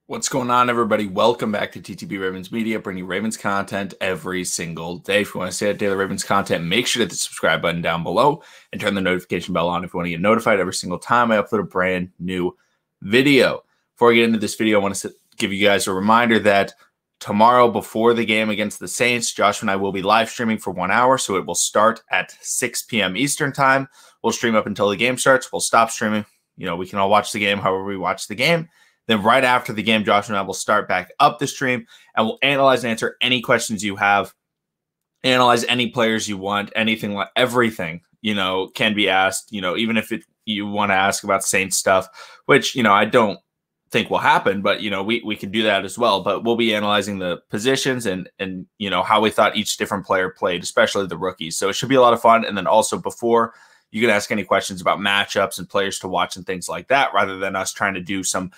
What's going on, everybody? Welcome back to TTB Ravens Media, bringing you Ravens content every single day. If you want to stay at daily Ravens content, make sure to hit the subscribe button down below and turn the notification bell on if you want to get notified every single time I upload a brand new video. Before I get into this video, I want to give you guys a reminder that tomorrow before the game against the Saints, Josh and I will be live streaming for 1 hour, so it will start at 6 p.m. Eastern time. We'll stream up until the game starts. We'll stop streaming. We can all watch the game however we watch the game. Then right after the game, Josh and I will start back up the stream and we'll analyze and answer any questions you have, analyze any players you want, anything, like everything, can be asked, even if you want to ask about Saints stuff, which, I don't think will happen, but, we can do that as well. But we'll be analyzing the positions and how we thought each different player played, especially the rookies. So it should be a lot of fun. And then also before, you can ask any questions about matchups and players to watch and things like that, rather than us trying to do some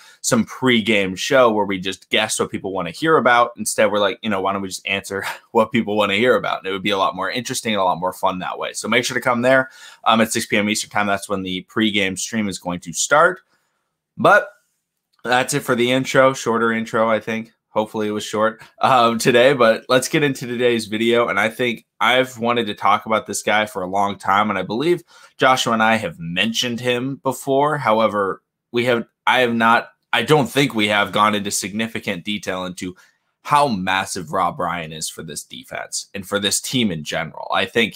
pre-game show where we just guess what people want to hear about. Instead, we're like, why don't we just answer what people want to hear about? And it would be a lot more interesting and a lot more fun that way. So make sure to come there at 6 p.m. Eastern time. That's when the pre-game stream is going to start. But that's it for the intro. Shorter intro, I think. Hopefully it was short today, but let's get into today's video. And I think I've wanted to talk about this guy for a long time, and I believe Joshua and I have mentioned him before. However, I don't think we have gone into significant detail into how massive Rob Ryan is for this defense and for this team in general. I think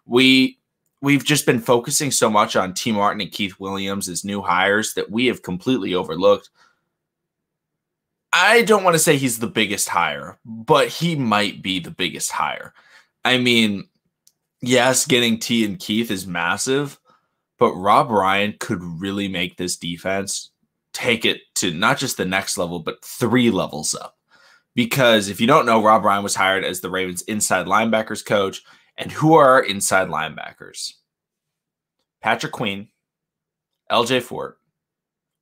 we've just been focusing so much on T. Martin and Keith Williams as new hires that we have completely overlooked. I don't want to say he's the biggest hire, but he might be the biggest hire. I mean, yes, getting T and Keith is massive, but Rob Ryan could really make this defense take it to not just the next level, but 3 levels up. Because if you don't know, Rob Ryan was hired as the Ravens inside linebackers coach. And who are our inside linebackers? Patrick Queen, LJ Fort,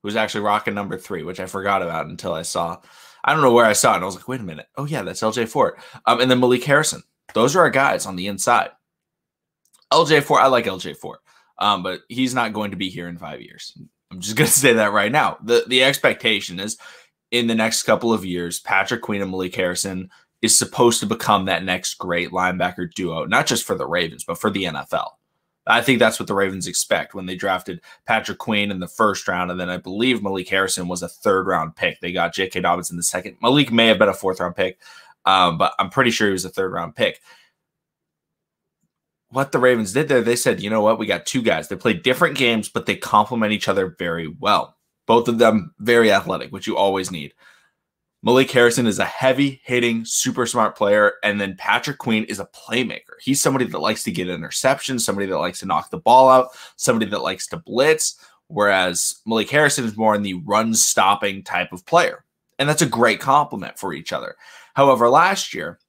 who's actually rocking number 3, which I forgot about until I saw. I don't know where I saw it, and I was like, wait a minute. Oh, yeah, that's LJ Fort. And then Malik Harrison. Those are our guys on the inside. LJ Fort, I like LJ Fort, but he's not going to be here in 5 years. I'm just going to say that right now. The expectation is in the next couple of years, Patrick Queen and Malik Harrison is supposed to become that next great linebacker duo, not just for the Ravens, but for the NFL. I think that's what the Ravens expect when they drafted Patrick Queen in the first round. And then I believe Malik Harrison was a 3rd-round pick. They got J.K. Dobbins in the 2nd. Malik may have been a 4th-round pick, but I'm pretty sure he was a 3rd-round pick. What the Ravens did there, they said, you know what? We got 2 guys. They play different games, but they complement each other very well. Both of them very athletic, which you always need. Malik Harrison is a heavy-hitting, super smart player, and then Patrick Queen is a playmaker. He's somebody that likes to get interceptions, somebody that likes to knock the ball out, somebody that likes to blitz, whereas Malik Harrison is more in the run-stopping type of player. And that's a great compliment for each other. However, last year,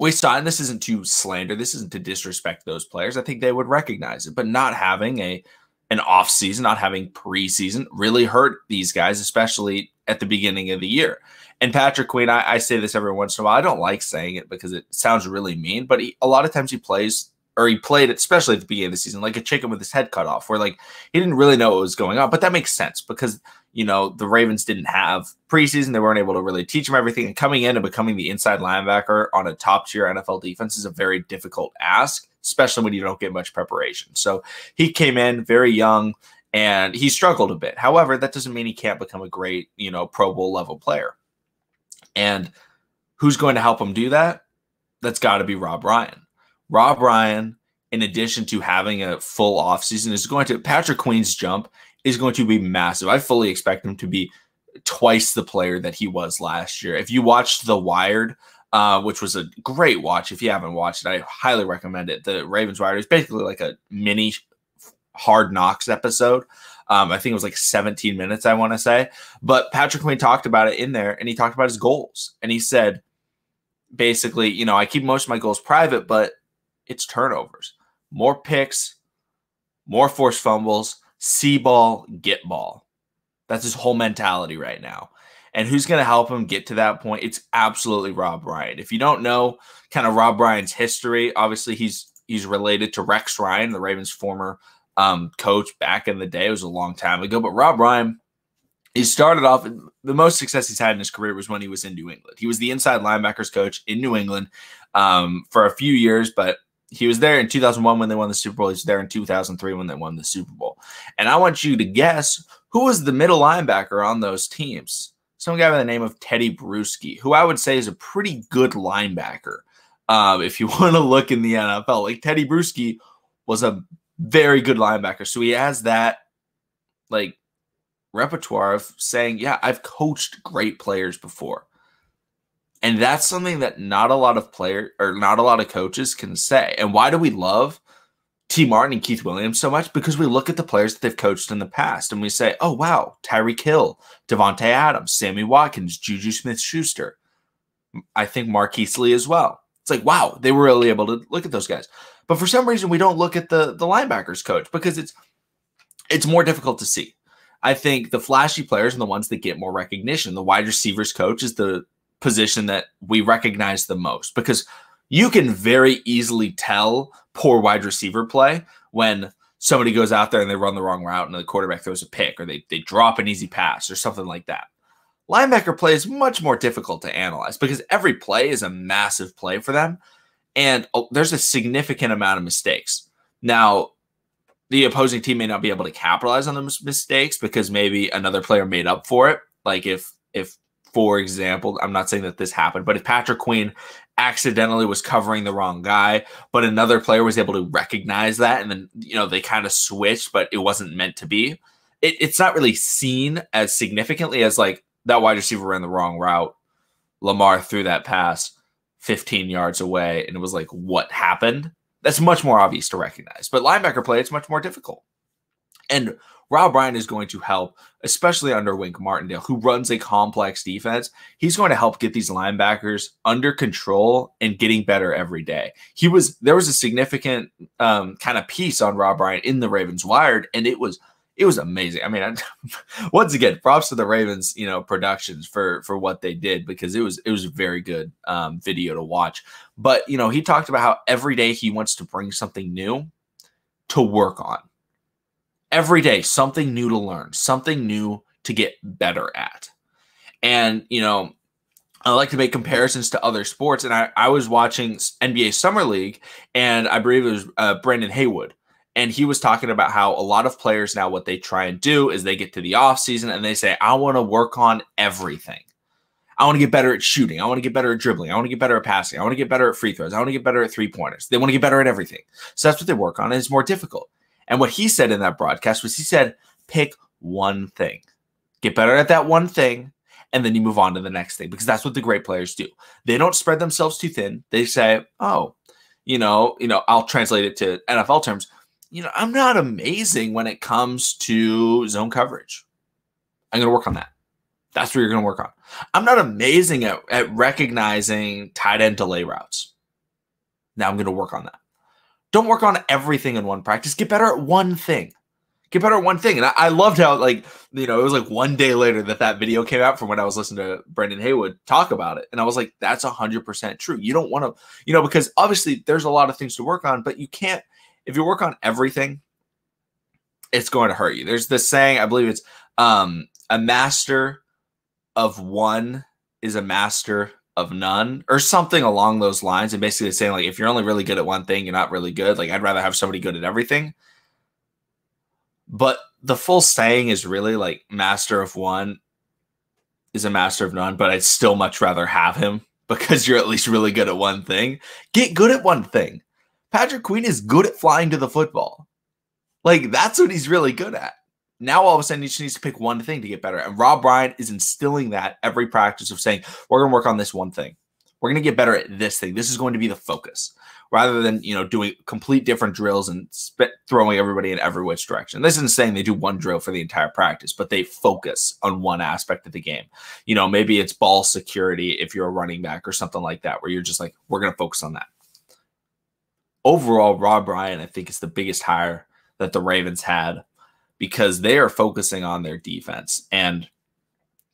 we saw, and this isn't to slander, this isn't to disrespect those players. I think they would recognize it, but not having an off-season, not having preseason really hurt these guys, especially at the beginning of the year. And Patrick Queen, I say this every once in a while. I don't like saying it because it sounds really mean, but a lot of times he played, especially at the beginning of the season, like a chicken with his head cut off, where like he didn't really know what was going on. But that makes sense because, the Ravens didn't have preseason. They weren't able to really teach him everything. And coming in and becoming the inside linebacker on a top-tier NFL defense is a very difficult ask, especially when you don't get much preparation. So he came in very young and he struggled a bit. However, that doesn't mean he can't become a great, Pro Bowl level player. And who's going to help him do that? That's got to be Rob Ryan. Rob Ryan, in addition to having a full offseason, Patrick Queen's jump is going to be massive. I fully expect him to be twice the player that he was last year. If you watched The Wired, which was a great watch, if you haven't watched it, I highly recommend it. The Ravens Wired is basically like a mini Hard Knocks episode. I think it was like 17 minutes, I want to say. But Patrick Queen talked about it in there, and he talked about his goals. And he said, basically, I keep most of my goals private, but it's turnovers. More picks, more forced fumbles, see ball, get ball. That's his whole mentality right now. And who's going to help him get to that point? It's absolutely Rob Ryan. If you don't know kind of Rob Ryan's history, obviously he's related to Rex Ryan, the Ravens' former coach back in the day. It was a long time ago. But Rob Ryan, he started off the most success he's had in his career was when he was in New England. He was the inside linebackers coach in New England for a few years, but he was there in 2001 when they won the Super Bowl. He was there in 2003 when they won the Super Bowl. And I want you to guess who was the middle linebacker on those teams. Some guy by the name of Teddy Bruschi, who I would say is a pretty good linebacker. If you want to look in the NFL, like Teddy Bruschi was a very good linebacker. So he has that like repertoire of saying, yeah, I've coached great players before. And that's something that not a lot of coaches can say. And why do we love T. Martin and Keith Williams so much? Because we look at the players that they've coached in the past and we say, oh, wow, Tyreek Hill, Devontae Adams, Sammy Watkins, Juju Smith-Schuster. I think Marquise Lee as well. It's like, wow, they were really able to look at those guys. But for some reason, we don't look at the linebackers coach because it's more difficult to see. I think the flashy players are the ones that get more recognition. The wide receivers coach is the position that we recognize the most because you can very easily tell poor wide receiver play when somebody goes out there and they run the wrong route and the quarterback throws a pick or they drop an easy pass or something like that. Linebacker play is much more difficult to analyze because every play is a massive play for them and there's a significant amount of mistakes. Now, the opposing team may not be able to capitalize on those mistakes because maybe another player made up for it. Like if for example, I'm not saying that this happened, but if Patrick Queen accidentally was covering the wrong guy, but another player was able to recognize that, and then, they kind of switched, but it wasn't meant to be. It's not really seen as significantly as like that wide receiver ran the wrong route. Lamar threw that pass 15 yards away, and it was like, what happened? That's much more obvious to recognize. But linebacker play, it's much more difficult. And Rob Ryan is going to help, especially under Wink Martindale, who runs a complex defense. He's going to help get these linebackers under control and getting better every day. There was a significant kind of piece on Rob Ryan in the Ravens Wired, and it was amazing. I mean, once again, props to the Ravens, productions for what they did because it was a very good video to watch. But he talked about how every day he wants to bring something new to work on. Every day, something new to learn, something new to get better at. And, I like to make comparisons to other sports. And I was watching NBA Summer League, and I believe it was Brandon Haywood. And he was talking about how a lot of players now, what they try and do is they get to the offseason and they say, I want to work on everything. I want to get better at shooting. I want to get better at dribbling. I want to get better at passing. I want to get better at free throws. I want to get better at three-pointers. They want to get better at everything. So that's what they work on, and it's more difficult. And what he said in that broadcast was he said, pick one thing. Get better at that one thing, and then you move on to the next thing because that's what the great players do. They don't spread themselves too thin. They say, oh, I'll translate it to NFL terms. I'm not amazing when it comes to zone coverage. I'm going to work on that. That's what you're going to work on. I'm not amazing at recognizing tight end delay routes. Now I'm going to work on that. Don't work on everything in one practice. Get better at one thing. Get better at one thing. And I loved how, it was like one day later that video came out from when I was listening to Brandon Haywood talk about it. And I was like, that's 100% true. You don't want to, because obviously there's a lot of things to work on, but you can't, if you work on everything, it's going to hurt you. There's this saying, I believe it's a master of one is a master of none or something along those lines. And basically saying like, if you're only really good at one thing, you're not really good. Like I'd rather have somebody good at everything. But the full saying is really like master of one is a master of none, but I'd still much rather have him because you're at least really good at one thing. Get good at one thing. Patrick Queen is good at flying to the football. Like that's what he's really good at. Now, all of a sudden, he just needs to pick one thing to get better. And Rob Ryan is instilling that every practice of saying, we're going to work on this one thing. We're going to get better at this thing. This is going to be the focus rather than, doing complete different drills and throwing everybody in every which direction. This isn't saying they do one drill for the entire practice, but they focus on one aspect of the game. Maybe it's ball security if you're a running back or something like that, where you're just like, we're going to focus on that. Overall, Rob Ryan, I think, is the biggest hire that the Ravens had, because they are focusing on their defense. And,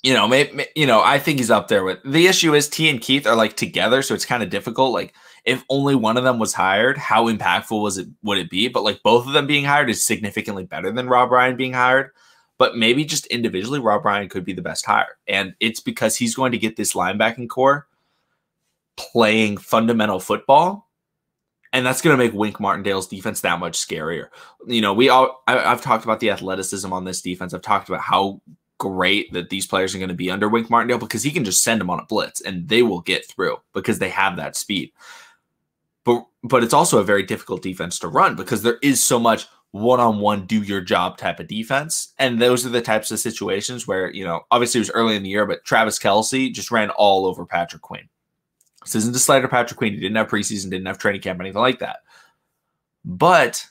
I think he's up there with the issue is T and Keith are like together. So it's kind of difficult. Like if only one of them was hired, how impactful would it be? But like both of them being hired is significantly better than Rob Ryan being hired. but maybe just individually, Rob Ryan could be the best hire. And it's because he's going to get this linebacking core playing fundamental football. And that's going to make Wink Martindale's defense that much scarier. You know, I've talked about the athleticism on this defense. I've talked about how great that these players are going to be under Wink Martindale because he can just send them on a blitz and they will get through because they have that speed. But it's also a very difficult defense to run because there is so much one-on-one do your job type of defense. And those are the types of situations where, you know, obviously it was early in the year, but Travis Kelce just ran all over Patrick Queen. This isn't to slight Patrick Queen. He didn't have preseason, didn't have training camp, anything like that. But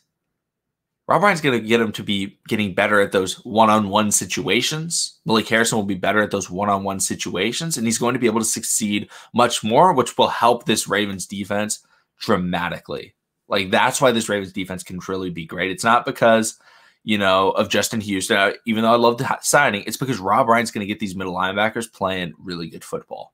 Rob Ryan's going to get him to be getting better at those one-on-one situations. Malik Harrison will be better at those one-on-one situations, and he's going to be able to succeed much more, which will help this Ravens defense dramatically. Like, that's why this Ravens defense can really be great. It's not because, you know, of Justin Houston, even though I love the signing. It's because Rob Ryan's going to get these middle linebackers playing really good football.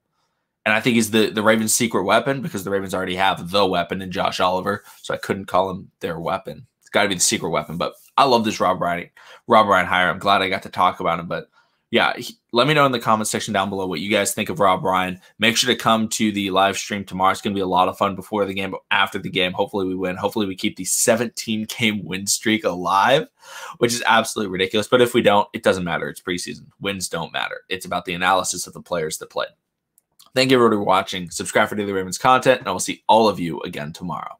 And I think he's the Ravens' secret weapon because the Ravens already have the weapon in Josh Oliver, so I couldn't call him their weapon. It's got to be the secret weapon. But I love this Rob Ryan hire. I'm glad I got to talk about him. But yeah, let me know in the comment section down below what you guys think of Rob Ryan. Make sure to come to the live stream tomorrow. It's going to be a lot of fun before the game, but after the game, hopefully we win. Hopefully we keep the 17-game win streak alive, which is absolutely ridiculous. But if we don't, it doesn't matter. It's preseason. Wins don't matter. It's about the analysis of the players that played. Thank you everybody for watching. Subscribe for daily Ravens content, and I will see all of you again tomorrow.